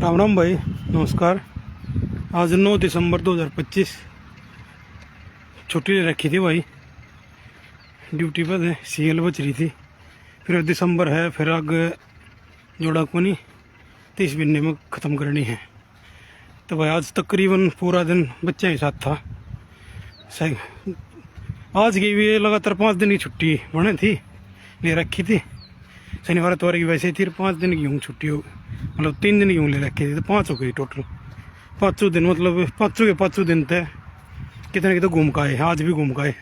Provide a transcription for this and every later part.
राम राम भाई, नमस्कार। आज 9 दिसंबर 2025 छुट्टी ले रखी थी भाई, ड्यूटी पर थे, सीएल बच रही थी। फिर दिसंबर है, फिर आगे जोड़ा को नहीं 30 महीने में ख़त्म करनी है। तो भाई आज तकरीबन पूरा दिन बच्चे के साथ था। सही आज की भी लगातार 5 दिन की छुट्टी बने थी, ले रखी थी। शनिवार इतवार की वैसे थी, 5 दिन की हूँ छुट्टी हो, मतलब 3 दिन की हूँ ले रखी थी, तो 5 हो गई टोटल। 5 दिन मतलब 5 दिन थे, कितने की तो घूम का आए, आज भी घूम का आए।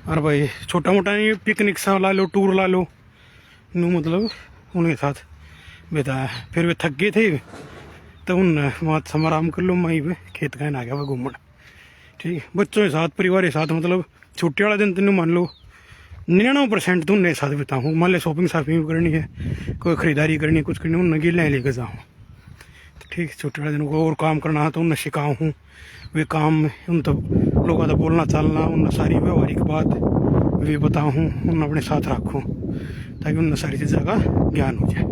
और भाई छोटा मोटा नहीं, पिकनिक सा ला लो, टूर ला लो, नू मतलब उनके साथ बिताया। फिर वे थक गए थे, तो उन वहाँ समय आराम कर लो, वहीं पे खेत का आ गया वह घूमने। ठीक है, बच्चों के साथ, परिवार के साथ, मतलब छुट्टी वाला दिन तेन मान लो 99% तो उनके साथ बिताऊँ। मान लो शॉपिंग शॉपिंग करनी है, कोई ख़रीदारी करनी है, कुछ करनी है, उन गिले लेके जाऊँ। तो ठीक, छुट्टी वाले दिन को और काम करना है तो उन्हें सिखाऊँ हूँ वे काम, उन तो लोगों का बोलना चालना, उन सारी व्यवहारिक बात वे बताऊँ, उन अपने साथ रखूँ ताकि उन सारी चीज़ों का ज्ञान हो जाए।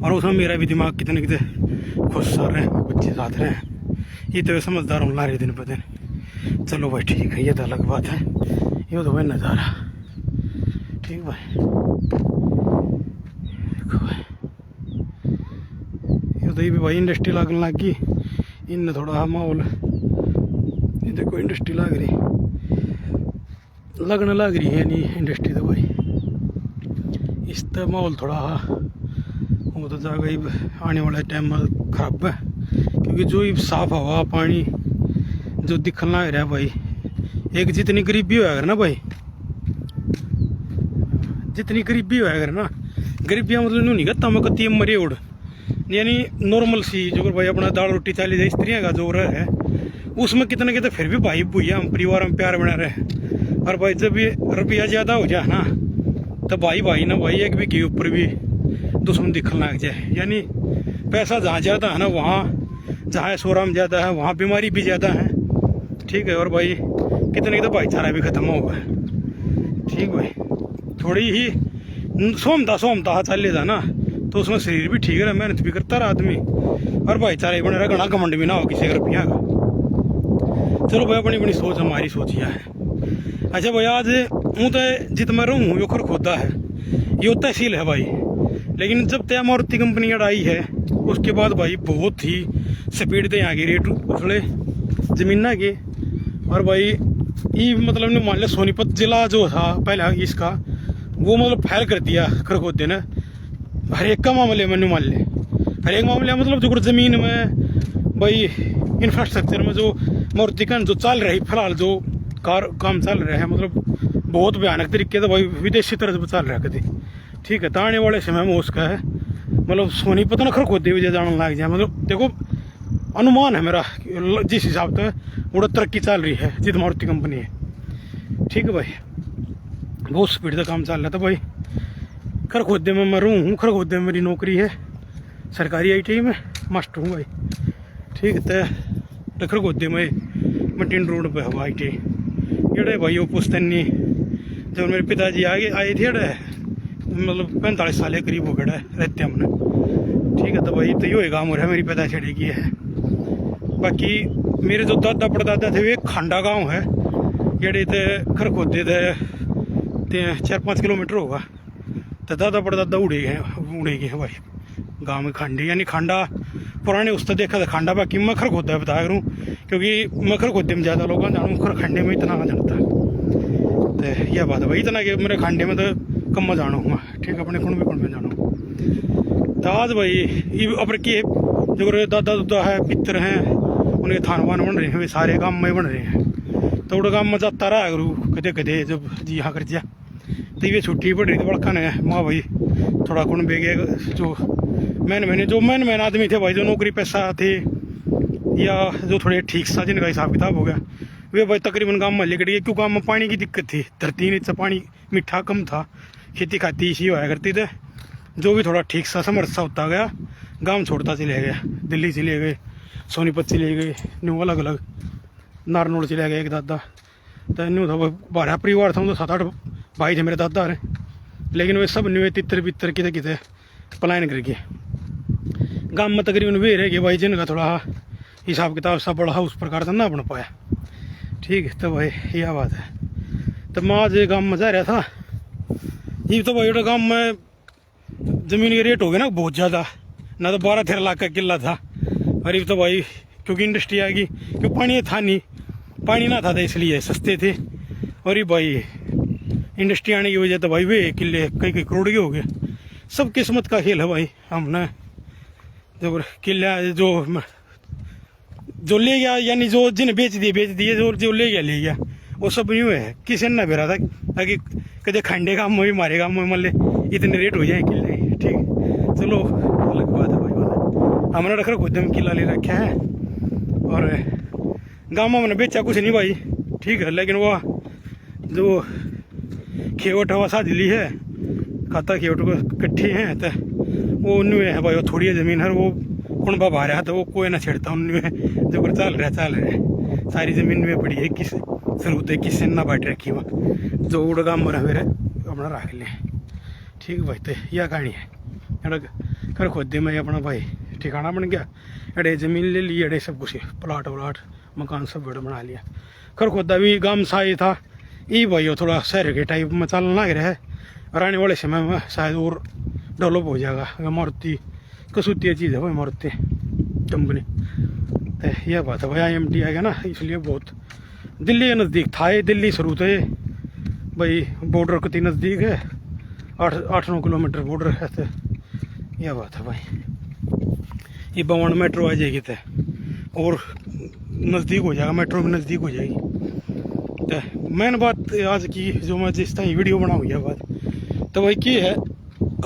और उसमें मेरा भी दिमाग कितने कितने खुश सा रहे, बच्चे साथ रहे, ये तो समझदार हूँ ला रहे दिन पर दिन। चलो भाई ठीक है, ये तो अलग बात है, ये तो भाई नज़ारा। ठीक भाई, देखो भाई ये तो ये भी भाई इंडस्ट्री लगने लग गई, इन थोड़ा माहौल, ये देखो इंडस्ट्री लग रही, लगने लग रही है नहीं इंडस्ट्री तो भाई, इस तरह माहौल थोड़ा वो तो जाएगा ही आने वाला टाइम में खराब है। क्योंकि जो ये साफ हवा पानी जो दिखना लग रहा है भाई, एक जितनी गरीबी होया कर ना भाई, जितनी गरीबी होया कर ना, गरीबियाँ मतलब नहीं कहता मैं कती मरे उड़, यानी नॉर्मल सी जो भाई अपना दाल रोटी चाली जाए स्त्रियों का जो रह है, उसमें कितने कितने फिर भी भाई भैया हम परिवार में प्यार बना रहे। और भाई जब ये रुपया ज़्यादा हो जाए ना, तो भाई ना भाई एक भी के ऊपर भी दुश्मन दिखने लग जाए। यानी पैसा जहाँ ज़्यादा है ना, वहाँ जहाँ ऐशोआराम ज़्यादा है वहाँ बीमारी भी ज़्यादा है। ठीक है, और भाई कितने तो भाईचारा भी ख़त्म हो गया। ठीक भाई, थोड़ी ही सोमता चल लेता ना, तो उसमें शरीर भी ठीक रहा, मेहनत भी करता रहा आदमी, और भाईचारा बने रहा, घना घमंड भी ना हो किसी का रुपया का। चलो भाई अपनी अपनी सोच, हमारी सोच यह है। अच्छा भाई आज हूँ तो जित मैं रहूँ यो खर खोदा है, ये तहसील है भाई। लेकिन जब तय मारुति कंपनी आई है उसके बाद भाई बहुत ही स्पीड से यहाँ की रेट उछले ज़मीन के। और भाई ये मतलब ने मान लिया सोनीपत जिला जो था पहले इसका, वो मतलब फैल कर दिया खरगोदे ने हर एक का मामले में, मान ले हर एक मामले मतलब जो ज़मीन में भाई इंफ्रास्ट्रक्चर में जो मारुति का जो चल रही फिलहाल जो काम चल रहा है, मतलब बहुत भयानक तरीके से भाई विदेशी तरह से चल रहा है कभी। ठीक है, तो आने वाले समय में उसका है मतलब सोनीपत न खरगोदे भी जाने लग जाए। मतलब देखो अनुमान है मेरा, जिस हिसाब से वो तरक्की चल रही है जित मारुति कंपनी है। ठीक है भाई, बहुत स्पीड से काम चल रहा था भाई। खरगोदे में मैं हूँ, खरगोदे में मेरी नौकरी है, सरकारी ITI में मास्टर हूँ भाई। ठीक है, तो खरगोदे में मटीन रोड पे हुआ ITI ये भाई। वो पुस्तनी जब मेरे पिताजी आए थे मतलब 45 साल के करीब हो गया रहते हमने। ठीक है, तो भाई तो ये गाँव है मेरी पैदा छड़ी की है। बाकी मेरे जो दादा परदादा थे वे खांडा गांव है, जेड़े थे खरगोदे थे 4-5 किलोमीटर होगा। तो दादा परदादा उड़े गए हैं भाई गाँव में खांडे, यानी खांडा पुराने उस तो देखा था खांडा। बाकी मैं खरगोदा बताया करूँ क्योंकि मैं खरगोदे में ज़्यादा लोग जानूँ, खरखंडे में इतना ना जानता। तो यह बात है भाई, इतना कि मेरे खांडे में तो कम में जानूँ मैं। ठीक, अपने कुण में जानूँ। तो आज भाई ये अपर के जो दादा है पितर हैं, उनके थान वान बन रहे हैं, वे सारे काम में बन रहे हैं। तो उड़ काम में जाता रहा करूँ कदे कदे जब जी हाँ कर जा। तो ये छुट्टी पड़ रही थी बड़का ने माँ भाई थोड़ा कुण बेगे जो मैन आदमी थे भाई, जो नौकरी पैसा थे या जो थोड़े ठीक सा जिनका हिसाब किताब हो गया, वे भाई तकरीबन गाँव में लेकर गए। क्यों गाँव में पानी की दिक्कत थी, धरती नीचे पानी मीठा कम था, खेती खाती इसी होया करती थे। जो भी थोड़ा ठीक सा समर्थ सा होता गया, गांव छोड़ता चले गए, दिल्ली चले गए, सोनीपत चले गए, न्यू अलग अलग नारनौल चले गए एक दादा। तो न्यू था 12 परिवार था, तो 7-8 भाई थे मेरे दादा रहे। लेकिन वे सब न्यू तितर बितर किते किते पलायन कर गए। गाँव में तकरीबन वे रह गए भाई जिनका थोड़ा हिसाब किताब सब बड़ा उस प्रकार से ना बन पाया। ठीक है, तो भाई यह बात है। तो मैं आज गाँव में जा रहा था, ये तो भाई गाँव में ज़मीन के रेट हो गए ना बहुत ज़्यादा, ना तो 12-13 लाख का किला था। और ये तो भाई क्योंकि इंडस्ट्री आ गई, क्योंकि पानी था नहीं, पानी ना था तो इसलिए सस्ते थे। और ये भाई इंडस्ट्री आने की वजह तो भाई वे किले कई कई करोड़ के हो गए। सब किस्मत का खेल है भाई। हमने जो किला जो ले गया, यानी जो जिन्हें बेच दिए, जो ले गया वो सब यूँ है, किसी ने ना बेरा था ताकि कदे खंडे काम में भी मारे काम में मतलब इतने रेट हो जाए किले। ठीक है, चलो अलग बात है भाई। बात है हमने रख खुद में किला ले रखा है और गाँव में हमने बेचा कुछ नहीं भाई। ठीक है, लेकिन वो जो खेवट हवा साझ ली है, खाता खेवट को इकट्ठी हैं तो वो उनमें है भाई। वो थोड़ी ज़मीन है वो कौन बाबा रहा तो वो कोई ना छेड़ता उनमें, जो कर चल रहा सारी ज़मीन में पड़ी है। किस जरूरत है किसी ने ना बैठ रखी वहाँ जो उड़गा मरा मेरे अपना रख ले। ठीक भाई, तो यह कहानी है। कर खुद दे मैं अपना भाई ठिकाना बन गया, अड़े ज़मीन ले ली, अड़े सब कुछ प्लाट व्लाट मकान सब बड़ा बना लिया। कर खुदा भी गाँव सा ही था, ये भाई वो थोड़ा शहर के टाइप में चलने लग रहा है और आने वाले समय में शायद और डेवलप हो जाएगा। मारुति कसूती चीज़ है भाई, मारुति कंपनी। तो यह बात है भाई, IMT आएगा ना, इसलिए बहुत दिल्ली के नज़दीक था ये। दिल्ली शुरू तो ये भाई बॉर्डर कितनी नज़दीक है, 8-9 किलोमीटर बॉर्डर है। तो यह बात है भाई, ये बवंड मेट्रो आ जाएगी तो और नज़दीक हो जाएगा, मेट्रो में नज़दीक हो जाएगी। तो मेन बात आज की जो मैं जिस तरह वीडियो बनाऊँ यह बात तो भाई की है,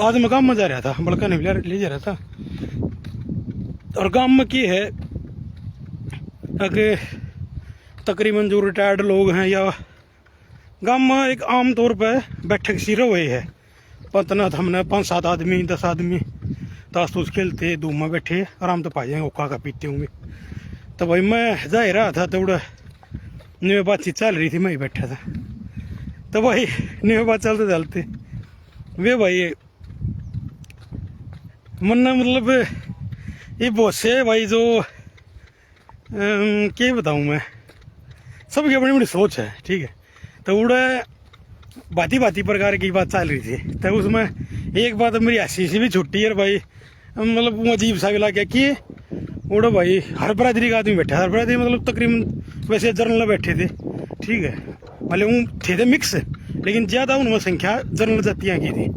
आज मैं गाँव में जा रहा था, बड़का नहीं ले जा रहा था। और गाँव में की है कि तकरीबन जो रिटायर्ड लोग हैं या गाँव में एक आम तौर पर बैठक सी हुई है, पतना हमने 5-7 आदमी 10 आदमी ताश तूस खेलते धूप में बैठे आराम तो पा जाएंगे, ओखा का पीते होंगे। तो भाई मैं जा ही रहा था तो उड़ा न्यू बातचीत चल रही थी, मैं ही बैठा था। तो भाई न्यू बात चलते चलते वे भाई मन मतलब ये बहुत से भाई जो क्या बताऊँ मैं, सबकी अपनी अपनी सोच है। ठीक है, तो उड़ा भांति प्रकार की बात चल रही थी। तो उसमें एक बात मेरी हंसी सी भी छुट्टी है भाई, मतलब वो अजीब सा भी लगा कि उड़ा भाई हर बरादरी का आदमी बैठा, हर बरादरी मतलब तकरीबन वैसे जर्नल बैठे थे। ठीक है, मतलब वो थे मिक्स, लेकिन ज़्यादा उनमें संख्या जर्नल जातियाँ की थी।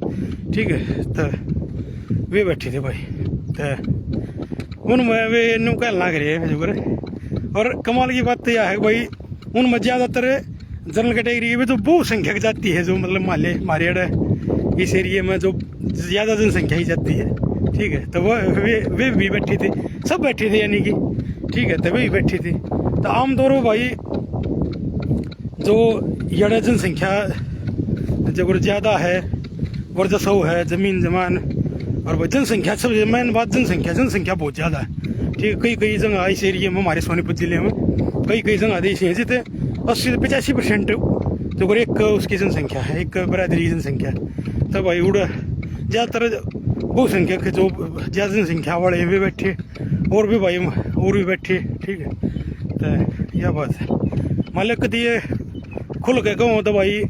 ठीक है, तो वे बैठे थे भाई, तो उनमें वे नु कहने लग रहे हैं। और कमाल की बात तो यह है भाई, उनमें ज़्यादातर जनरल कैटेगरी में तो बहुत संख्या जाती है, जो मतलब हमारे इस एरिए में जो ज़्यादा जनसंख्या ही जाती है। ठीक है, तो वे भी बैठे थे, सब बैठे थे यानी कि। ठीक है, तो वे भी बैठे थे। तो आमतौर पर भाई जो यड़ा जनसंख्या जो ज़्यादा है वर्चस्व है ज़मीन जमान, और भाई जनसंख्या सबसे मेन बात जनसंख्या बहुत ज़्यादा है। ठीक है, कई जगह इस एरिए में हमारे सोनीपत ज़िले में कई जगह ऐसी हैं जितने 80-85% जो एक उसकी जनसंख्या है, एक बरादरी की जनसंख्या है। तो भाई उड़ा ज़्यादातर बहुसंख्यक जो ज़्यादा जनसंख्या वाले वे बैठे, और भी भाई और भी बैठे। ठीक है, तो यह बात है। मान लो कभी ये खुल के कहूँ तो भाई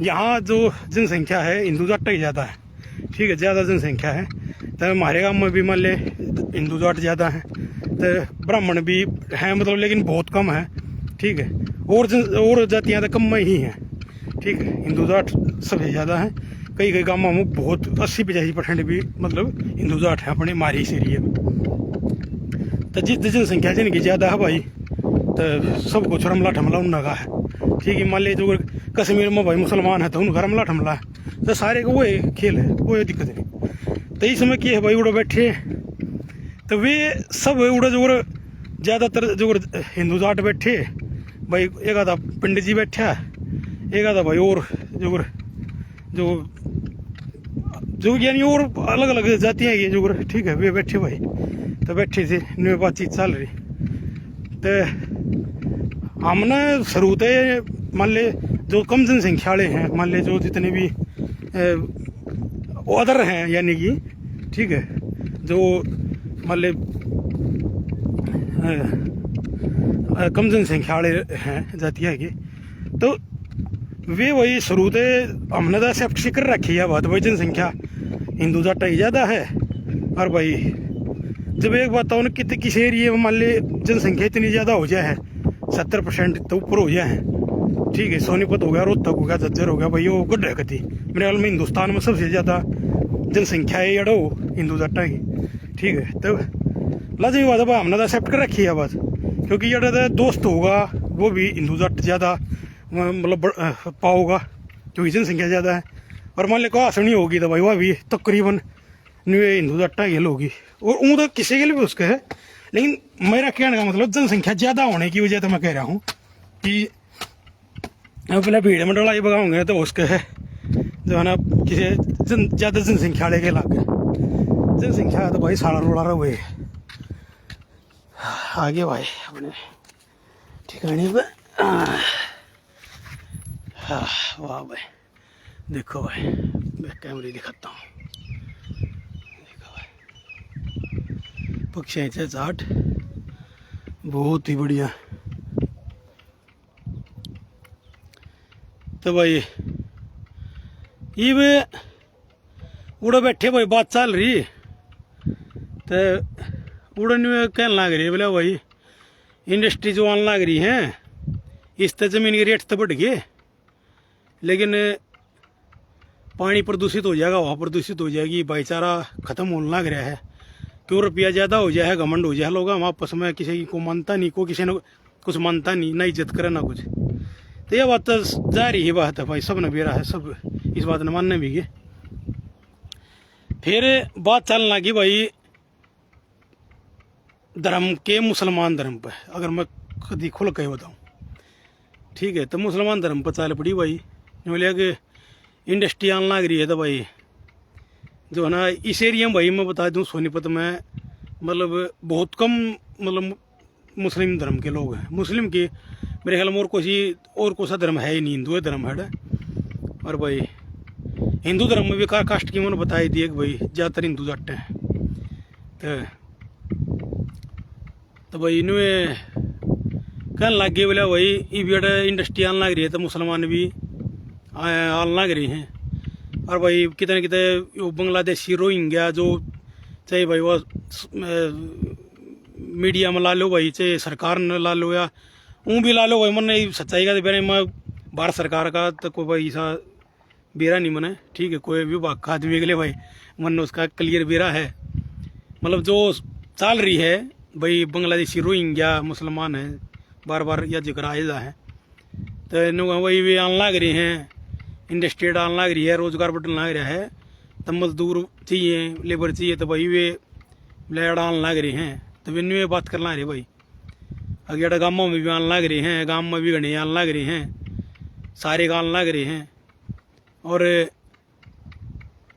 यहाँ जो जनसंख्या है हिंदू जाट की ज़्यादा है। ठीक है, ज़्यादा जनसंख्या है। तो हमारे गाँव में भी मान ले हिंदू जाट ज़्यादा हैं, तो ब्राह्मण भी हैं मतलब, लेकिन बहुत कम है। ठीक है, और जातियाँ तो कम में ही हैं। ठीक है, हिंदू जाट सबसे ज़्यादा हैं। कई गाँवों में बहुत 80-85% भी मतलब हिंदू जाट हैं अपने हमारे इस एरिए में। तो जिस जनसंख्या जिनकी ज़्यादा है भाई, तो सब कुछ रमला ठमला उनका है। ठीक है, मान लीजिए जो कश्मीर में भाई मुसलमान है तो उनका रमला ठमला है, तो सारे को वही खेल है, कोई दिक्कत नहीं। तो इस समय क्या है भाई, उड़ा बैठे तो वे सब उड़ा जो ज़्यादातर जो हिंदू जाट बैठे भाई, एक आधा पंडित जी बैठा, एक आधा भाई और जो यानी और अलग अलग जातियाँ हैं जो। ठीक है, वे बैठे भाई, तो बैठे थे न्यू बातचीत चल रही। तो हमने शुरू से मान ले जो कम जनसंख्या वाले हैं, मान ले जो जितने भी अदर हैं यानी कि। ठीक है, जो मतलब कम जनसंख्या वाले हैं जातियाँ की, तो वे वही शुरू से हमने तो एक्सेप्ट कर रखी है बात, भाई जनसंख्या हिंदू जाट ही ज़्यादा है। और भाई जब एक बात हो कि किसी एरिए में मान ली जनसंख्या इतनी ज़्यादा हो जाए है, 70% तो ऊपर हो जाए है, ठीक है, सोनीपत हो गया, रोहतक हो गया, झज्जर हो गया, भाई वो गुड है कति मेरे ख्याल में हिंदुस्तान में सबसे ज़्यादा जनसंख्या है अड़ो हिंदू जाटा की, ठीक है। तो लाजमी बात है भाई हमने तो एक्सेप्ट कर रखी है बात, क्योंकि जड़ा दोस्त होगा वो भी हिंदू जाट ज़्यादा मतलब पाओगा क्योंकि जनसंख्या ज़्यादा है। और मान लो हासनी होगी तो भाई वह भी तकरीबन हिंदू जाटा गेल होगी, और ऊँ तो किसी के लिए भी उसका है। लेकिन मेरा कहने का मतलब जनसंख्या ज़्यादा होने की वजह तो मैं कह रहा हूँ कि पहले भीड़ में डोलाई भगाऊंगे तो उसके है जो है ना किसी ज़्यादा जनसंख्या वाले के इलाके जनसंख्या तो भाई सारा रोड़ा रहे आगे भाई अपने ठिकाने पे। हाँ वाह भाई, देखो भाई मैं कैमरे दिखाता हूँ, देखो भाई पक्षी चाट बहुत ही बढ़िया। तो भाई ये वे उड़ा बैठे भाई बात चल रही, तो उड़न में कहने लग रही है बोले भाई इंडस्ट्री जो आने लग रही हैं इस तरह ज़मीन के रेट तो बढ़ गए, लेकिन पानी प्रदूषित हो जाएगा, हवा प्रदूषित हो जाएगी, भाईचारा ख़त्म होने लग रहा है। क्यों रुपया ज़्यादा हो जाए, घमंड हो जाए, लोग हम आपस में किसी को मानता नहीं, को किसी ने कुछ मानता नहीं, ना इज्जत करे ना कुछ। तो यह बात तो जारी ही बात है भाई, सब ने बेरा है, सब इस बात ने मानने भी गए। फिर बात चलने लगी भाई धर्म के, मुसलमान धर्म पर, अगर मैं कभी खुल के बताऊँ, ठीक है। तो मुसलमान धर्म पर चल पड़ी भाई, बोलिए कि इंडस्ट्री आने लग रही है, तो भाई जो है ना इस एरिया में भाई मैं बता दूं सोनीपत में मतलब बहुत कम मतलब मुस्लिम धर्म के लोग हैं। मुस्लिम के मेरे ख्याल में और कोई सा धर्म है ही नहीं, हिंदू धर्म है। और भाई हिंदू धर्म में भी कास्ट की मैंने बताई दी है कि भाई ज़्यादातर हिंदू जाट हैं। तो भाई इन्हें कहने लग गए बोले भाई ये भी इंडस्ट्री आने लग रही है तो मुसलमान भी आने लग रही हैं। और भाई कितने कितने बांग्लादेशी रोहिंग्या जो चाहे भाई वो मीडिया में ला लो भाई, चाहे सरकार ने ला लो या ऊँ भी ला लो भाई, मन सच्चाई का बेरे मैं भारत सरकार का तो कोई भाई ऐसा बेरा नहीं मने, ठीक है। कोई विभाग का आदमी के लिए भाई मन उसका क्लियर बेरा है, मतलब जो चल रही है भाई बांग्लादेशी रोहिंग्या मुसलमान है, बार बार यह जिक्र आयदा है। तो वही भी आने लग रही हैं, इंडस्ट्री डालने लग रही है, रोजगार बटन लग रहा है, तो मजदूर चाहिए, लेबर चाहिए, तो भाई वे डालने लग रही हैं। तो वे में बात करना रही भाई अगर गाँवों में भी आने लग रही हैं, गाँव में भी घने आने लग रही हैं, सारे गाँव लग रहे हैं। और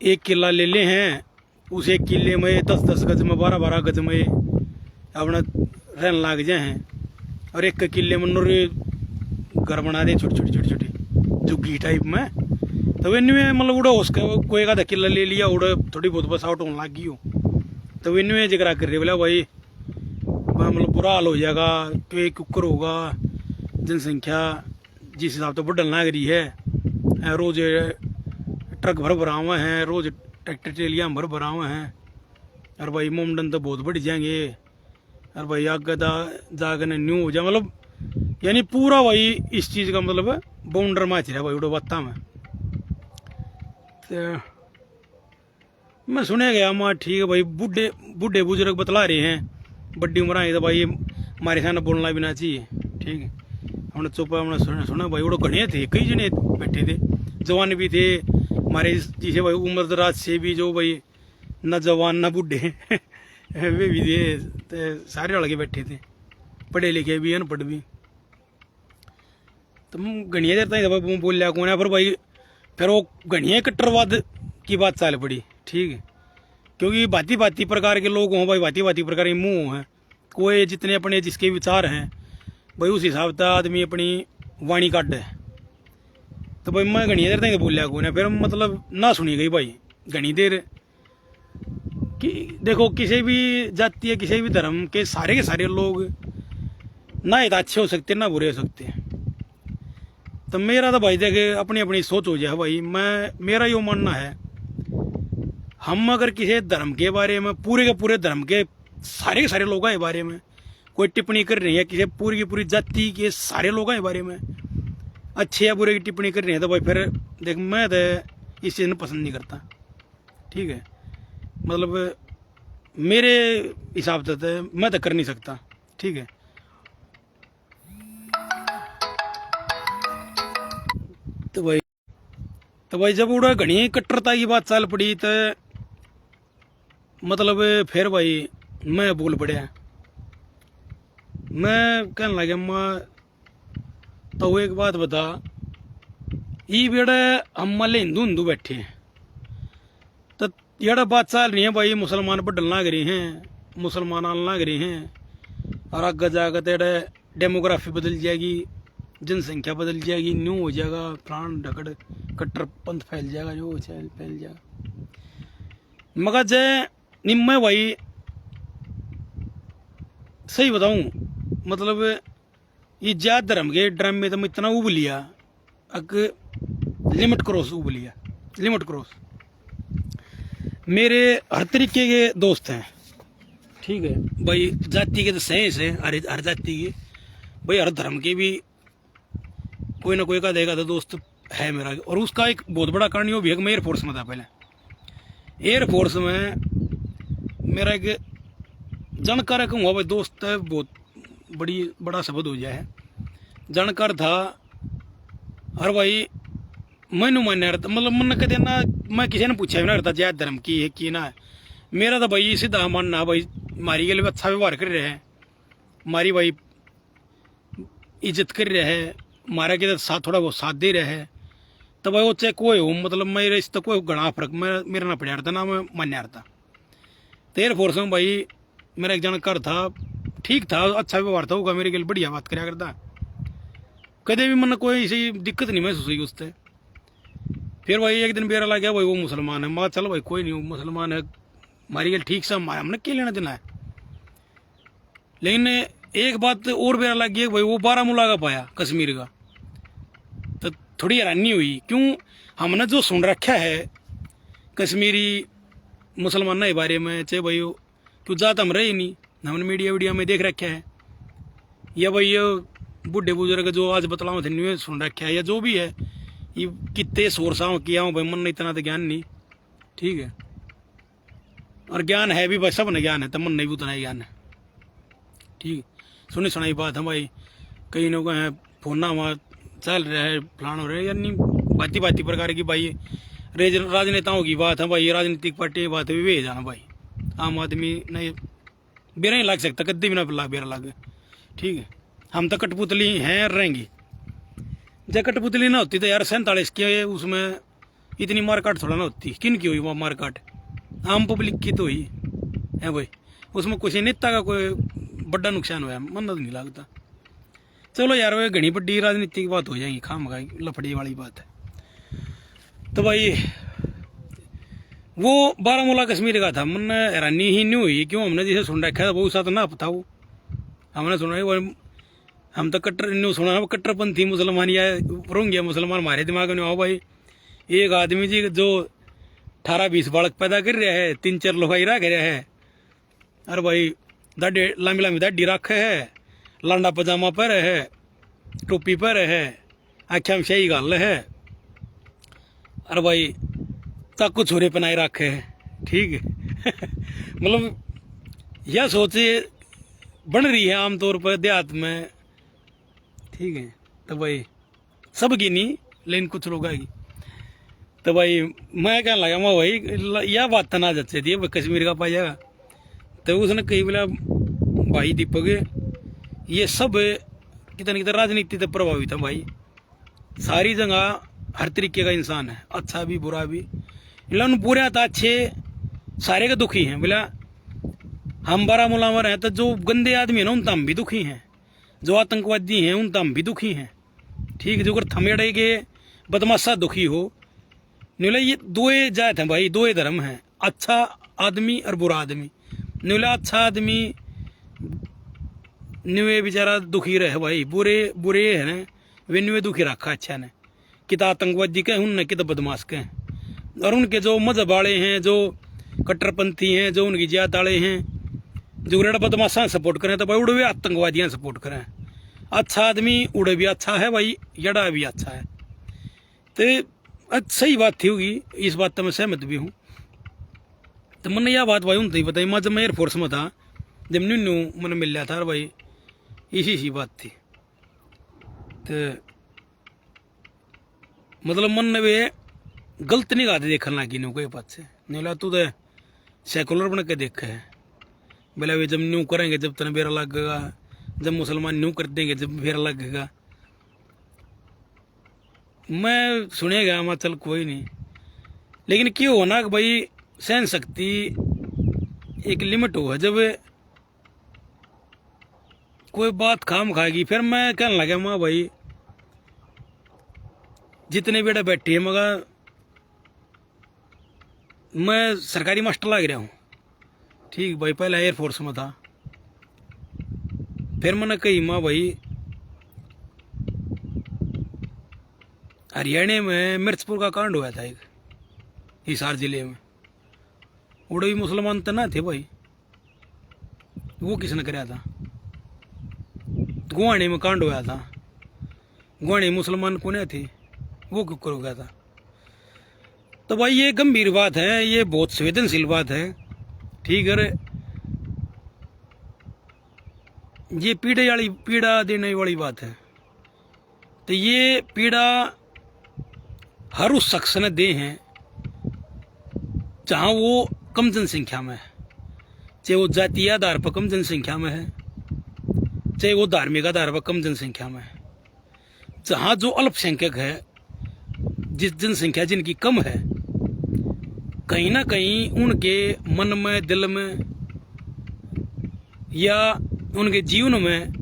एक किला ले ले हैं, उस एक किले में 10-10 गज में 12-12 गज में अपना रहने लग जाए हैं। और एक किले में घर बना दे छोटी छोटी झुग्गी टाइप में। तो इनमें मतलब उड़ा उसका कोई का किला ले लिया, उड़ा थोड़ी बहुत बस आउट होने लग गई हो। तो इनमें जिक्र कर रहे बोला भाई मतलब बुरा हाल हो जाएगा, कोई कुकर होगा, जनसंख्या जिस हिसाब से बढ़ने लग रही है, रोज ट्रक भर हुए हैं, रोज ट्रैक्टर ट्रेलियाँ भर हुए हैं। और भाई मोमडन तो बहुत बढ़ जाएंगे, और भाई आगे जागने न्यू हो जाए, मतलब यानी पूरा भाई इस चीज़ का मतलब बाउंडर मैच रहा भाई उड़ो बात में। तो मैं सुने गया मैं ठीक है भाई, बूढ़े बुजुर्ग बतला रहे हैं, बड़ी उम्र आई तो भाई हमारे सामने बोलना भी ना चाहिए, ठीक है। हमने चुप हमने सुना भाई उड़ो घने थे, कई जने बैठे थे, जवान भी थे हमारे जिसे भाई उम्र दराज से भी, जो भाई न जवान न बूढ़े वे भी थे, तो सारे लड़के बैठे थे, पढ़े लिखे भी अनपढ़ भी। तो घनिया देर तक बोल लिया कौन है, पर भाई फिर वो घनिया कट्टरवाद की बात चाल पड़ी, ठीक है। क्योंकि भांति भांति प्रकार के लोग हों भाई, भांति भांति प्रकार के मुँह हैं, कोई जितने अपने जिसके विचार हैं भाई उस हिसाब से आदमी अपनी वाणी काट है। तो भाई मैं घनी देर तक बोल लिया कौन है, फिर मतलब ना सुनी गई भाई घनी देर। कि देखो किसी भी जाति या किसी भी धर्म के सारे लोग ना तो अच्छे हो सकते ना बुरे हो सकते। तो मेरा तो भाई देखे अपनी अपनी सोच हो जाए भाई। मेरा यो मानना है, हम अगर किसी धर्म के बारे में पूरे के पूरे धर्म के सारे लोगों के बारे में कोई टिप्पणी कर रही है, किसी पूरी की पूरी जाति के सारे लोगों के बारे में अच्छे या बुरे की टिप्पणी कर रही है, तो भाई फिर देख मैं तो इस चीज़ में पसंद नहीं करता। ठीक है, मतलब मेरे हिसाब से तो मैं तो कर नहीं सकता। ठीक है, तो भाई जब उड़ा घनी कट्टरता की बात चल पड़ी तो मतलब फिर भाई मैं बोल पड़िया। मैं कहने लगे माँ तो वो एक बात बता, ये बेड़े हम माले हिंदू बैठे हैं तो ये बात चल रही है भाई, मुसलमान बढ़ल लाग रही हैं, मुसलमान आने लाग रही हैं, और आगे जाकर तेरे डेमोग्राफी बदल जाएगी, जनसंख्या बदल जाएगी, न्यू हो जाएगा, प्राण ढकड़ कट्टरपंथ फैल जाएगा, जो फैल जाएगा। मगर जय निम्मे भाई सही बताऊं, मतलब ये जात धर्म के ड्रामे में तो मैं इतना उब लिया, अग लिमिट क्रॉस उब लिया, लिमिट क्रॉस। मेरे हर तरीके के दोस्त हैं। ठीक है भाई, जाति के तो सेंस है, हर जाति के भाई, हर धर्म के भी कोई ना कोई का देगा तो दोस्त है मेरा। और उसका एक बहुत बड़ा कारण ये भी है कि मैं एयरफोर्स में था पहले। एयरफोर्स में मेरा एक जानकार कहूँगा भाई दोस्त है, बहुत बड़ा शब्द हो जाए, जानकार था। और भाई मैनू मान्या रहता, मतलब मन कहते ना, मैं किसी ने पूछा भी ना रहता जात धर्म की है कि ना है। मेरा तो भाई सीधा मानना भाई, मारी के लिए अच्छा व्यवहार कर रहे हैं, मारी भाई इज्जत कर रहे हैं, मारा के साथ थोड़ा बहुत साथ दे रहे हैं, तो भाई वो चाहे कोई हो, मतलब मेरे इस तक कोई घना फर्क मेरा ना पड़ा रहता ना, मैं मान्या रहता। तो एयरफोर्स में भाई मेरा एक जानकार था, ठीक था, अच्छा व्यवहार था, होगा मेरे के लिए बढ़िया बात कराया करता, कदे भी मन कोई ऐसी दिक्कत नहीं महसूस हुई उससे। फिर भाई एक दिन बेरा लग गया भाई वो मुसलमान है, मैं चलो भाई कोई नहीं, मुसलमान है मारी गल ठीक से, हमारा हमने क्या लेना देना है। लेकिन एक बात और बेरा लग गया भाई वो बारामूला का पाया, कश्मीर का, तो थोड़ी हैरानी हुई। क्यों, हमने जो सुन रखा है कश्मीरी मुसलमानों के बारे में, चाहे भाई क्यों जात हम रहे ही नहीं, हमने मीडिया में देख रखा है, या भाई ये बूढ़े बुजुर्ग जो आज बतलाओ थे सुन रखा है, या जो भी है, ये कितने सोरसाओं किया हूँ भाई, मन इतना तो ज्ञान नहीं। ठीक है, और ज्ञान है भी भाई, सब ने ज्ञान है, तो मन नहीं भी उतना ज्ञान है। ठीक, सुनी सुनाई बात है भाई, कई लोग हैं फोना वहाँ चल रहा है, फलान हो रहा है, यानी भांति प्रकार की भाई राजनेताओं की बात है भाई, राजनीतिक पार्टी की बात है, वे जाना भाई, आम आदमी नहीं बेरा नहीं लग सकता, कद्दी भी ना बेरा लगे। ठीक है, हम तो कठपुतली हैं रहेंगी, जब कठपुतली ना होती तो यार 47 के उसमें इतनी मारकाट थोड़ा ना होती, किन की हुई वहाँ मारकाट, आम पब्लिक की तो हुई है भाई, उसमें कुछ नेता का कोई बड़ा नुकसान हुआ मन तो नहीं लगता। चलो यार वो घनी बड़ी राजनीतिक बात हो जाएगी, खाम खाई लफड़ी वाली बात है। तो भाई वो बारामूला कश्मीर का था, मन हैरानी ही नहीं हुई, क्यों हमने जैसे सुन रखा था बहुत सा तो ना पता, वो हमने सुना, हम तो कट्टर न्यू सुना कट्टरपंथी मुसलमान या रोंगिया मुसलमान हमारे दिमाग में आओ भाई। एक आदमी जी जो 18-20 बालक पैदा कर रहा है, 3-4 लोग रख रहा है, अरे भाई दाढ़ी लंबी लंबी दाढ़ी रखे है, लांडा पजामा पर है, टोपी पर है, आख्या में सही गल है, अरे भाई चाकू छुरे पहनाए रखे है। ठीक है मतलब यह सोचे बन रही है आमतौर पर देहात में। ठीक है, तो भाई सबकी नहीं लेकिन कुछ लोग आएगी। तो भाई मैं कहने लगा मैं भाई यह बात तो ना जच्चे थी कश्मीर का पाया, तो उसने कही बोला भाई दीपक ये सब कितना कितना राजनीति से प्रभावित है भाई, सारी जगह हर तरीके का इंसान है, अच्छा भी बुरा भी, इन बुरे तो अच्छे सारे के दुखी हैं। बोला हम बारामूला में हैं तो जो गंदे आदमी है ना उन तो हम भी दुखी हैं, जो आतंकवादी हैं उन तो हम भी दुखी हैं। ठीक है, जो अगर थमेड़े के बदमाशा दुखी हो, नहीं ये दो जात हैं भाई, दो धर्म हैं, अच्छा आदमी और बुरा आदमी। नुला अच्छा आदमी नुए बेचारा दुखी रहे भाई, बुरे बुरे है ना वे नुए दुखी रखा अच्छा ने, किता आतंकवादी के उनने किता बदमाश के, और उनके जो मजहब वाले हैं, जो कट्टरपंथी हैं, जो उनकी जात वाले हैं, जो रेड बदमाशा सपोर्ट करें तो भाई उड़े भी आतंकवादियां सपोर्ट करें। अच्छा आदमी उड़े भी अच्छा है भाई, जड़ा भी अच्छा है। तो सही बात थी होगी, इस बात तो मैं सहमत भी हूँ। तो मैंने यह बात भाई उनसे ही बताई, मैं जब मैं एयरफोर्स में था, जब न्यू मैंने मिल लिया था भाई, इसी सी बात थी। तो मतलब मन ने वे गलत नहीं गाते देखने लगी न्यू कोई बात से नहीं ला, तू तो सेकुलर बन के देखे है बोला वे जब न्यू करेंगे जब तन बेरा लगेगा, जब मुसलमान न्यू कर देंगे जब बेरा लगेगा। मैं सुनेगा मैं चल कोई नहीं, लेकिन क्यों होना कि भाई सहन शक्ति एक लिमिट हो, जब कोई बात खाम खाएगी। फिर मैं कहने लगा माँ भाई जितने बेटा बैठे हैं मगर मैं सरकारी मास्टर लग रहा हूँ, ठीक भाई पहले एयरफोर्स में था। फिर मैंने कही माँ भाई हरियाणा में मिर्चपुर का कांड हुआ था एक, हिसार जिले में, उड़े भी मुसलमान तो ना थे भाई, वो किसने कराया था? गुवाहाटी में कांड हुआ था, गुवाहाटी मुसलमान कौन थे, वो क्यों कर गया था? तो भाई ये गंभीर बात है, ये बहुत संवेदनशील बात है, ठीक है। ये पीड़ा देने वाली बात है। तो ये पीड़ा हर उस शख्स ने दे हैं जहां वो कम जनसंख्या में है, चाहे वो जातीय आधार पर कम जनसंख्या में है, चाहे वो धार्मिक आधार पर कम जनसंख्या में है। जहां जो अल्पसंख्यक है, जिस जनसंख्या जिनकी कम है, कहीं ना कहीं उनके मन में, दिल में या उनके जीवन में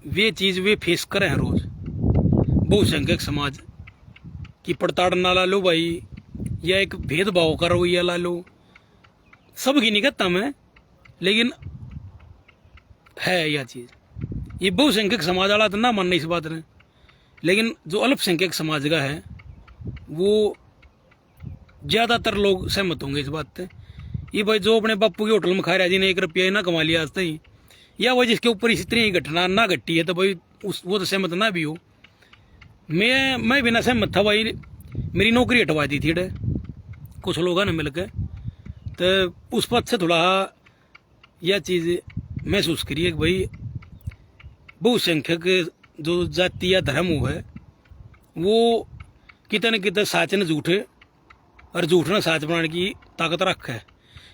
वे चीज़ वे फेस करें रोज। बहुसंख्यक समाज की प्रताड़ना ला लो भाई, या एक भेदभाव का रवैया ला लो, सबकी नहीं कहता मैं, लेकिन है यह चीज़। ये बहुसंख्यक समाज वाला तो ना मानना इस बात ने, लेकिन जो अल्पसंख्यक समाज का है वो ज़्यादातर लोग सहमत होंगे इस बात से। ये भाई जो अपने बापू के होटल में खा रहा जिन्हें 1 रुपया ना कमा लिया आज तक, या भाई जिसके ऊपर इस इतनी घटना ना घटी है, तो भाई वो तो सहमत ना भी हो। मैं भी ना सहमत था भाई, मेरी नौकरी हटवा दी थी कुछ लोगों ने मिलकर, तो उस पद से थोड़ा यह चीज़ महसूस करिए कि भाई बहुसंख्यक जो जाति या धर्म हो है वो कितने न कितने साच ने झूठे और झूठ ने साच बनाने की ताकत रख है।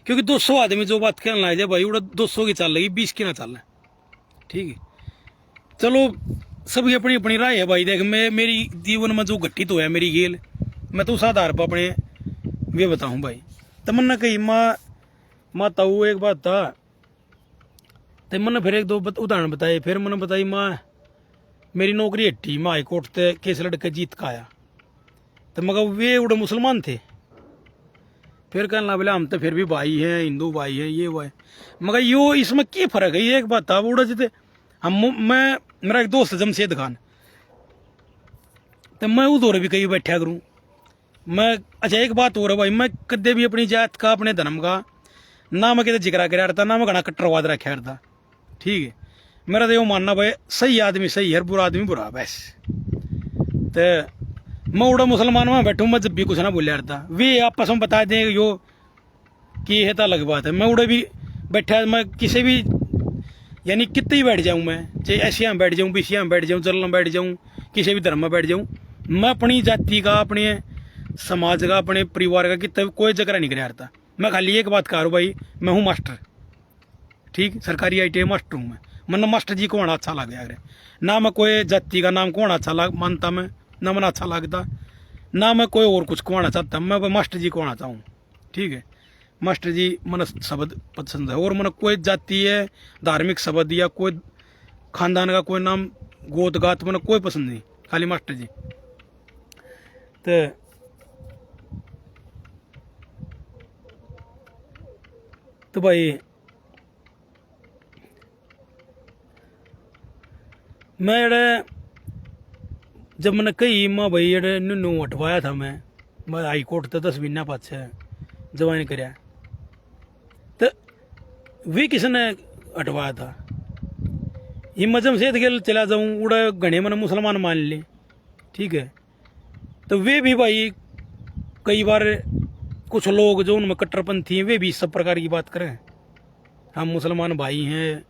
क्योंकि 200 आदमी जो बात कहने लग जाए भाई उड़ा 200 की चल रही, 20 की ना चल रहा, ठीक है। चलो सबकी अपनी अपनी राय है भाई। देख मैं मेरी जीवन में जो घटित होया मेरी गेल, मैं तो उस आधार पर अपने वे बताऊँ भाई। तमन्ना कही माँ ताऊ एक बात था, तो मैंने फिर 1-2 उदाहरण बताए। फिर मैंने बताई माँ मेरी नौकरी हट्टी, मैं हाई कोर्ट से केस लड़के जीत का आया, तो मगर वे उड़े मुसलमान थे। फिर कहने लगा बोला हम तो फिर भी भाई हैं, हिंदू भाई हैं, ये वो है। मगर यो इसमें क्या फ़र्क है? ये एक बात था उड़ा जिते मैं मेरा एक दोस्त जमशेद खान, तो मैं उधर भी कहीं बैठा करूँ मैं। अच्छा एक बात हो रहा भाई, मैं कदे भी अपनी जात का, अपने धर्म का ना मैं कहते जिक्र कराया था, ना मैं घना कट्टरवाद रखा था, ठीक है। मेरा तो यो मानना भाई सही आदमी सही है, बुरा आदमी बुरा, बस। तो मैं उड़ा मुसलमान में बैठूँ, मैं जब भी कुछ ना बोलिया था, वे आपस में बता दें यो कि यह तो अलग बात है। मैं उड़े भी बैठा, मैं किसी भी यानी कितने ही बैठ जाऊँ, मैं चाहे एशिया में बैठ जाऊँ, बीसिया में बैठ जाऊँ, जर्नल में बैठ जाऊँ, किसी भी धर्म में बैठ जाऊँ, मैं अपनी जाति का, अपने समाज का, अपने परिवार का कितना कोई जगह नहीं कराता। मैं खाली एक बात कह भाई, मैं हूँ मास्टर, ठीक, सरकारी ITI मास्टर हूँ मैं। मतलब मास्टर जी को होना अच्छा लग गया ना, मैं कोई जाति का नाम को होना अच्छा मानता, मैं ना मना अच्छा लगता, ना मैं कोई और कुछ को होना चाहता, मैं मास्टर जी को होना चाहूँ, ठीक है। मास्टर जी मन शब्द पसंद है, और मन कोई जाति है, धार्मिक शब्द या कोई खानदान का कोई नाम गोद गात मन कोई पसंद नहीं, खाली मास्टर जी। तो तो भाई मैं जड़े जब मैंने कही माँ भाई जड़े न्यू हटवाया था मैं हाई कोर्ट तो 10 महीना पाछे ज्वाइन कराया, तो वे किसने हटवाया था। ये मजम से गल चला जाऊँ उड़ा घने मैंने मुसलमान मान ली, ठीक है। तो वे भी भाई कई बार कुछ लोग जो उनमें कट्टरपंथी हैं वे भी इस सब प्रकार की बात करें, हम मुसलमान भाई हैं,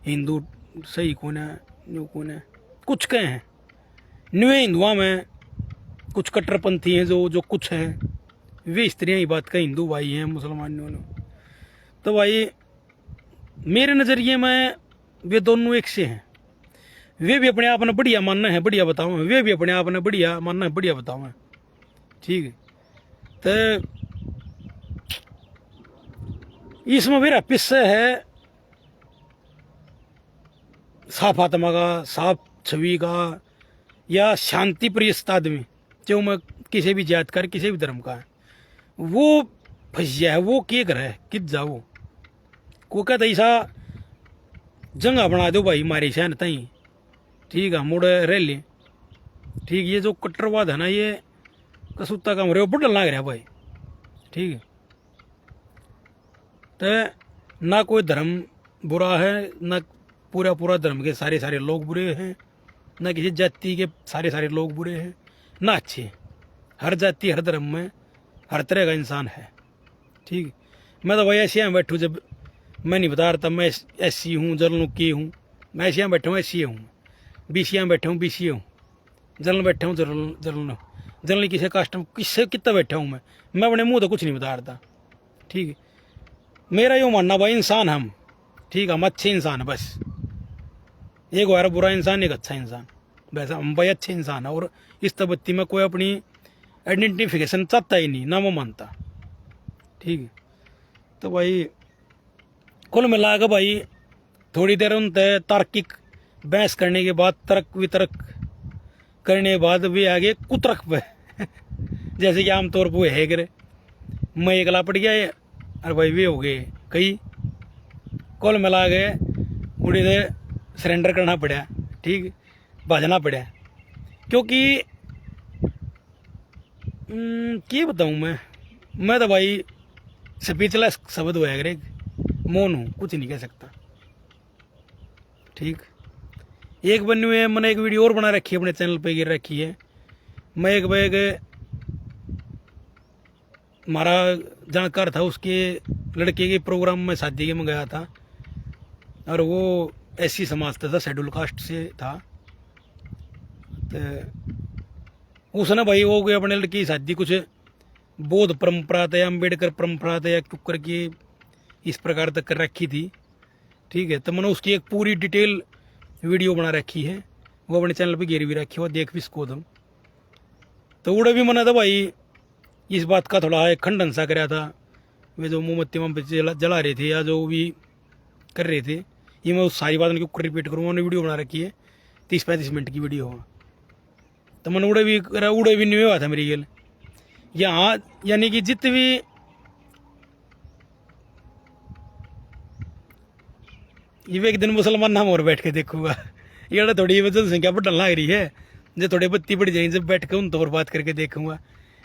हिंदू सही कौन है न्यू कौन है, कुछ कहें हैं न्यू हिंदुआ में कुछ कट्टरपंथी हैं जो कुछ हैं, वे स्त्रियाँ ही बात कहें हिंदू भाई हैं मुसलमान न्यू। तो भाई मेरे नज़रिए में वे दोनों एक से हैं। वे भी अपने आप ने बढ़िया मानना है बढ़िया बताओ, वे भी अपने आप ने बढ़िया मानना है बढ़िया बताओ, ठीक है। तो इसमें मेरा पिस्सा है साफ आत्मा का, साफ छवि का, या शांति प्रिय आदमी जो मैं किसी भी जात का किसी भी धर्म का है, वो फंस है, वो क्या करे कित जाओ को कहता ऐसा जंगा बना दो भाई मारे शहन तई, ठीक है, मुड़ रह ले, ठीक। ये जो कट्टरवाद है ना ये कसूता का मरे बढ़ लग रहा भाई, ठीक है। तो ना कोई धर्म बुरा है, ना पूरा धर्म के सारे लोग बुरे हैं, ना किसी जाति के सारे लोग बुरे हैं, ना अच्छे। हर जाति हर धर्म में हर तरह का इंसान है, ठीक। मैं तो भाई ऐसे यहाँ बैठूँ, जब मैं नहीं बता रहा था मैं ऐसी हूँ जलन की हूँ, मैं ऐसे यहाँ बैठा हूँ ऐसी हूँ, बीसी यहाँ बैठा हूँ बीसी हूँ, जलन बैठा हूँ जलन किसे कास्ट में किससे कितना बैठा हूँ मैं अपने मुँह तो कुछ नहीं बता रहा था, ठीक है। मेरा यूँ मानना भाई इंसान हम, ठीक है, हम अच्छे इंसान है बस, एक बार बुरा इंसान एक अच्छा इंसान, वैसा हम भाई अच्छे इंसान है। और इस तबत्ती में कोई अपनी आइडेंटिफिकेशन चाहता ही नहीं, ना वो मानता, ठीक है। तो भाई कुल मिला के भाई थोड़ी देर उन तार्किक बहस करने के बाद तर्क वितर्क करने के बाद भी आगे कुतर्क पे जैसे कि आमतौर पर है करे मैं एकला पड़ गया अरे भाई वे हो गए कई, कुल मिला के थोड़ी देर सरेंडर करना पड़ा, ठीक, भाजना पड़ा, क्योंकि क्या बताऊँ मैं तो भाई स्पीचलेस शब्द होया करे, मौन हूँ कुछ नहीं कह सकता, ठीक। एक बनी हुई है मैंने एक वीडियो और बना रखी है अपने चैनल पे गिर रखी है, मैं एक बैग हमारा जानकार था उसके लड़के के प्रोग्राम में शादी के में गया था, और वो ऐसी समाज था शेड्यूल कास्ट से था। तो उसने भाई वो गए अपने लड़की की शादी कुछ बौद्ध परंपरा था या अम्बेडकर परंपरा था या कुकर की इस प्रकार तक कर रखी थी, ठीक है। तो मैंने उसकी एक पूरी डिटेल वीडियो बना रखी है, वो अपने चैनल पे गिर भी रखी है, वो देख भी इसको तुम। तो उड़ा भी मना था भाई इस बात का थोड़ा एक खंडन सा कराया था, वे जो मोमबत्ती वहाँ पे जला रहे थे या जो भी कर रहे थे, ये मैं उस सारी बात उनके ऊपर रिपीट करूँगा, उन्होंने वीडियो बना रखी है 30-35 मिनट की वीडियो हो। तो मैंने उड़े भी नहीं हुआ था मेरी गल यहाँ, यानी कि जितने भी ये एक दिन मुसलमान नाम और बैठ के देखूंगा ये थोड़ी जनसंख्या पर डल लग रही है, जो थोड़े बत्ती बढ़ जाएंगे जब बैठ के उन तो और बात करके देखूंगा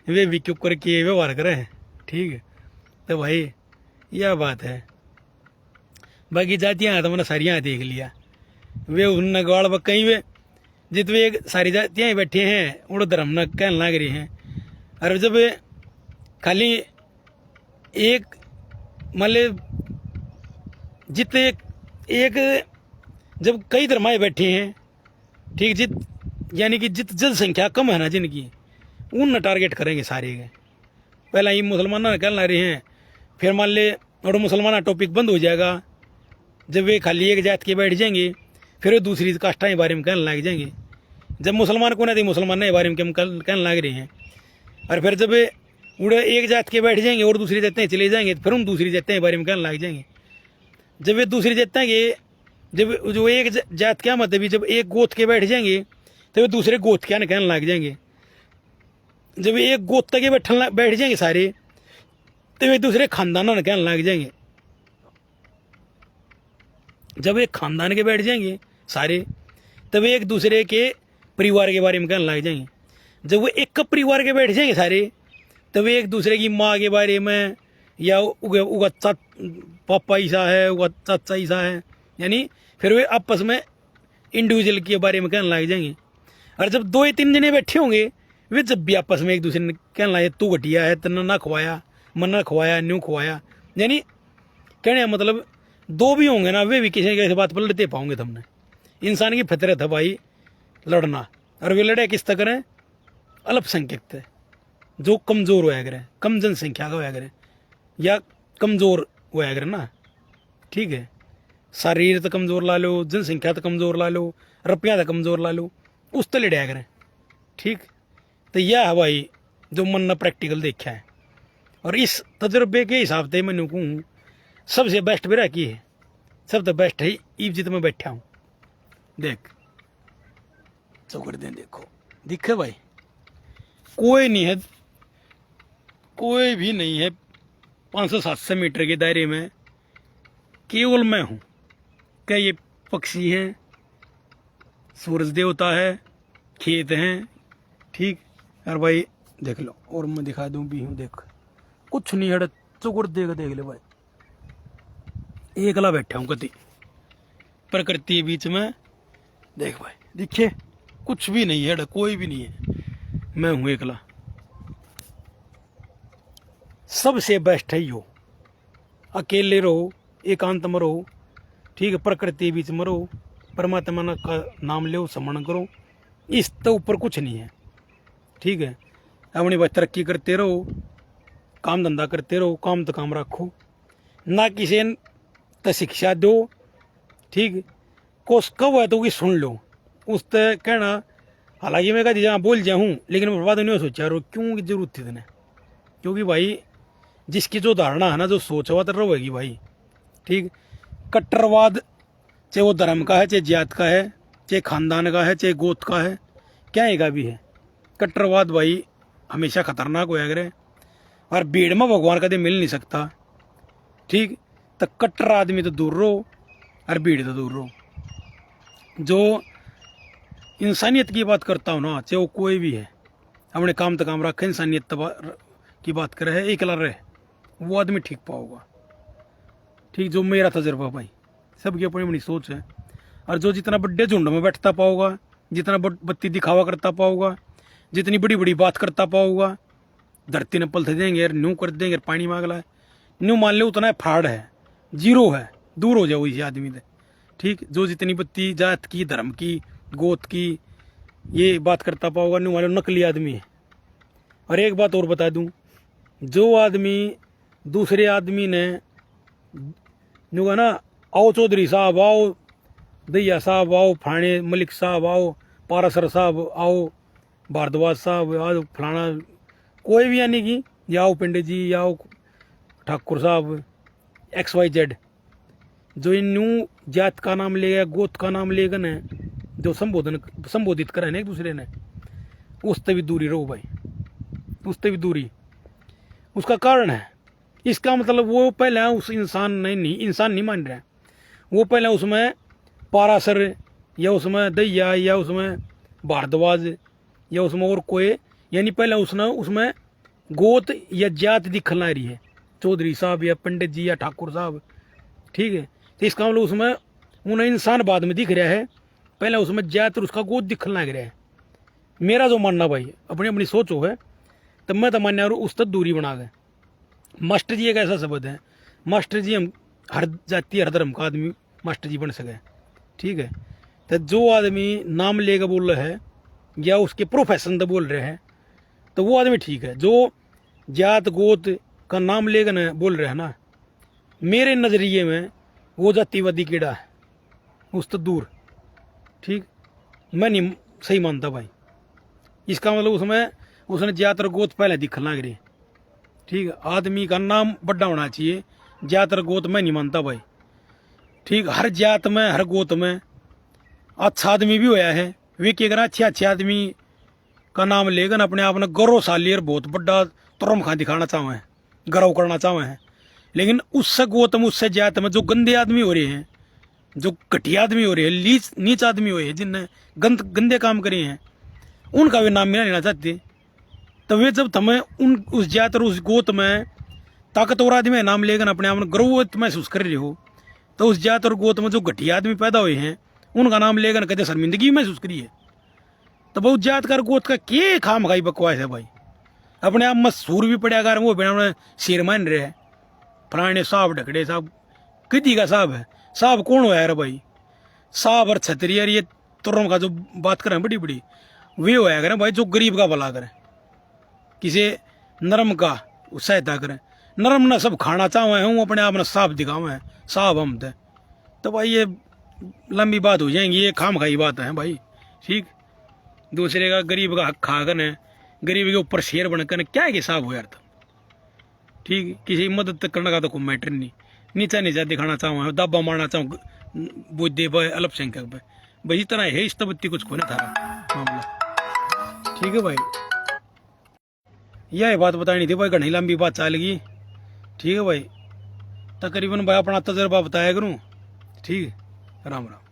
वे भी क्यों करके व्यवहार करें, ठीक है। तो भाई यह बात है, बाकी जातियाँ तो मैंने सारियाँ देख लिया, वे उन गवाड़ कहीं वे जितने एक सारी जातियाँ बैठे हैं उड़ धर्म न कहने लग रही हैं, और जब खाली एक मान ले जितने एक जब कई धर्माएँ बैठे हैं, ठीक, यानी कि जित जनसंख्या कम है ना जिनकी उन टारगेट करेंगे सारे के। पहला ही मुसलमान कहने रहे हैं, फिर मान ले और मुसलमान टॉपिक बंद हो जाएगा, जब वे खाली एक जात के बैठ जाएंगे फिर वो दूसरी कास्टा के बारे में कहने लग जाएंगे। जब मुसलमान को नहीं मुसलमान के बारे में हम कहने लग रहे हैं, और फिर जब उड़े एक जात के बैठ जाएंगे और दूसरी जातें चले जाएंगे फिर हम दूसरी जातें के बारे में कहने लग जाएंगे। जब वे दूसरी जातें के जब जो एक जात क्या मतलब जब एक गोत के बैठ जाएंगे तो वे दूसरे गोत क्या कहने लग जाएंगे। जब एक गोत के बैठ जाएंगे सारे तो वे दूसरे खानदानों ने कहने लग जाएंगे। जब एक खानदान के बैठ जाएंगे सारे, तब एक दूसरे के परिवार के बारे में कहने लग जाएंगे। जब वो एक परिवार के बैठ जाएंगे सारे, तब एक दूसरे की माँ के बारे में, या उगा पापा ऐसा है, उगा चाचा ऐसा है, यानी फिर वे आपस में इंडिविजुअल के बारे में कहने लग जाएंगे। और जब 2 या 3 जने बैठे होंगे, वे जब भी आपस में एक दूसरे ने कहने लगे तू घटिया है, तन्ना ना खवाया, मन्ना खवाया, न्यू खवाया, यानी कहने का मतलब 2 भी होंगे ना, वे भी किसी न किसी बात पर लड़ते पाओगे। तुमने इंसान की फितरत है भाई लड़ना, और वे लड़े किस तरह करें? अल्पसंख्यक थे, जो कमज़ोर होया करें, कम जनसंख्या का होया करें, या कमज़ोर होया करें ना, ठीक है। शरीर तो कमज़ोर ला लो, जनसंख्या तो कमज़ोर ला लो, रुपया तो कमज़ोर ला लो, उस तो लड़ाया करें, ठीक। तो यह है भाई जो मन ने प्रैक्टिकल देखा है। और इस तजुर्बे के हिसाब से मैंने कहूँ सबसे बेस्ट मेरा की है, सब तो बेस्ट है इज्जत में बैठा हूँ। देख चौकड़ दें, देखो दिखे भाई, कोई नहीं है, कोई भी नहीं है 500-700 मीटर के दायरे में, केवल मैं हूँ। क्या ये पक्षी हैं, सूरज देवता है, खेत हैं, ठीक। और भाई देख लो, और मैं दिखा दूँ भी हूँ, देख कुछ नहीं है, चौकड़ देख ले भाई, एकला बैठा हूँ कति प्रकृति के बीच में। देख भाई दिखे, कुछ भी नहीं है, कोई भी नहीं है, मैं हूं एकला। सबसे बेस्ट है यो, अकेले रहो, एकांत में रहो, ठीक है, प्रकृति के बीच में रहो, परमात्मा का नाम लो, स्मरण करो, इस तो ऊपर कुछ नहीं है, ठीक है। अपनी बस तरक्की करते रहो, काम धंधा करते रहो, काम तो काम रखो, ना किसी तो शिक्षा दो, ठीक। कोस कब है तो कि सुन लो, उस तर कहना। हालांकि मैं कभी जहाँ बोल जाऊँ, लेकिन मैं बाद नहीं सोचा रो क्यों की जरूरत थी इतने, क्योंकि भाई जिसकी जो धारणा है ना, जो सोच हुआ तो रहेगी भाई, ठीक। कट्टरवाद चाहे वो धर्म का है, चाहे जात का है, चाहे खानदान का है, चाहे गोत का है, क्या है का भी है, कट्टरवाद भाई हमेशा खतरनाक होया करे। और भीड़ में भगवान कभी मिल नहीं सकता, ठीक। तो कट्टर आदमी तो दूर रहो, और भीड़ तो दूर रहो। जो इंसानियत की बात करता हूँ ना, चाहे वो कोई भी है, अपने काम तो काम रखे, इंसानियत की बात करे है, एकला रहे, वो आदमी ठीक पाओगा, ठीक। जो मेरा तजर्बा भाई, सबकी अपनी अपनी सोच है। और जो जितना बड़े झुंड में बैठता पाओगा, जितना बत्ती दिखावा करता पाओगा, जितनी बड़ी बड़ी बात करता पाओगा, धरती ने पलट देंगे यार, न्यू कर देंगे, पानी मांग ला, न्यू मान लो उतना फ्रॉड है, जीरो है, दूर हो जाओ इसी आदमी से, ठीक। जो जितनी बत्ती जात की, धर्म की, गोत की ये बात करता पाओगा, न्यू मान लो नकली आदमी है। और एक बात और बता दूं, जो आदमी दूसरे आदमी ने न्यू है ना, आओ चौधरी साहब आओ, दैया साहब आओ, फाने मलिक साहब आओ, पारासर साहब आओ, भारद्वाज साहब आओ, फलाना कोई भी, यानी कि याओ पंडित जी, याओ ठाकुर साहब, XYZ, जो इन न्यू जात का नाम लेगा, गोत का नाम लेगा न, जो संबोधित करे ना एक दूसरे ने, उससे भी दूरी रहो भाई, उससे भी दूरी। उसका कारण है, इसका मतलब वो पहले उस इंसान नहीं इंसान नहीं मान रहा है, वो पहले उसमें पारासर, या उसमें दैया, या उसमें भारद्वाज, या उसमें और कोई, यानी पहले उसमें गोत या जात दिखला रही है, चौधरी साहब या पंडित जी या ठाकुर साहब, ठीक है। तो इसका मतलब उसमें उन्हें इंसान बाद में दिख रहा है, पहले उसमें जात और उसका गोत दिखने लग रहा है। मेरा जो मानना भाई, अपनी अपनी सोचो है, तब मैं तो मान्या उस तक दूरी बना गए। मास्टर जी एक ऐसा शब्द है, मास्टर जी हम हर जाति हर धर्म का आदमी मास्टर जी बन सके, ठीक है। तो जो आदमी नाम लेकर बोल रहा है, या उसके प्रोफेशन तो बोल रहे हैं, तो वो आदमी ठीक है। जो जात गोत का नाम लेकर न बोल रहे हैं ना, मेरे नज़रिए में वो जातिवादी कीड़ा है, उस तो दूर, ठीक। मैं नहीं सही मानता भाई। इसका मतलब उसने जात और गोत पहले दिखना लग रही, ठीक है। आदमी का नाम बड़ा होना चाहिए, जात और गोत मैं नहीं मानता भाई, ठीक। हर जात में हर गोत में अच्छा आदमी भी होया है, वे क्या करा अच्छे आदमी का नाम लेकर अपने आप ने गौरवशाली और बहुत बड़ा तुरम खा दिखाना चाहे हैं, गर्व करना चाहे हैं। लेकिन उससे गोत में उससे जात में जो गंदे आदमी हो रहे हैं, जो घटिया आदमी हो रहे हैं, नीच आदमी हुए हैं, जिनने गंदे काम करे हैं, उनका भी नाम नहीं लेना चाहते। तो वे जब तुम्हें उस जात और उस गोत में ताकतवर आदमी नाम लेकर अपने आप में गर्व महसूस कर रहे हो, तो उस जात और गोत में जो घटिया आदमी पैदा हुए हैं उनका नाम लेकर कहते शर्मिंदगी महसूस करी है। तो बहुत जात का गोत का के खाम खाई बकवास है भाई। अपने आप में सूर भी पड़ा कर वो बिना शेर मान रहे हैं, फलाने साहब ढकड़े साहब किसी का साहब है। साहब कौन हुआ यार भाई? साहब और छतरी और ये तुर्रों का जो बात करें बड़ी बड़ी, वे होया करें भाई जो गरीब का भला करें, किसी नरम का सहायता करें। नरम ना सब खाना चाहे हूँ अपने आप में साफ दिखावे हैं साहब हम थे। तो भाई ये लंबी बात हो जाएंगी, ये खाम खाई बात है भाई। ठीक, दूसरे का गरीब का हक खा कर गरीब के ऊपर शेर बनकर क्या है कि साहब हो यार तुम। ठीक, किसी मदद करने का तो कोई मैटर नहीं, नीचा नीचा दिखाना चाहूँ, दाबा मारना चाहूँ बुद्धि पर अल्पसंख्यक पे भाई, इतना है इस तबत्ती कुछ खोने था मामला। ठीक है भाई, यह बात बतानी थी भाई, घनी लंबी बात चल गई। ठीक है भाई, तकरीबन भाई अपना तजर्बा बताया करूँ। ठीक है, राम राम।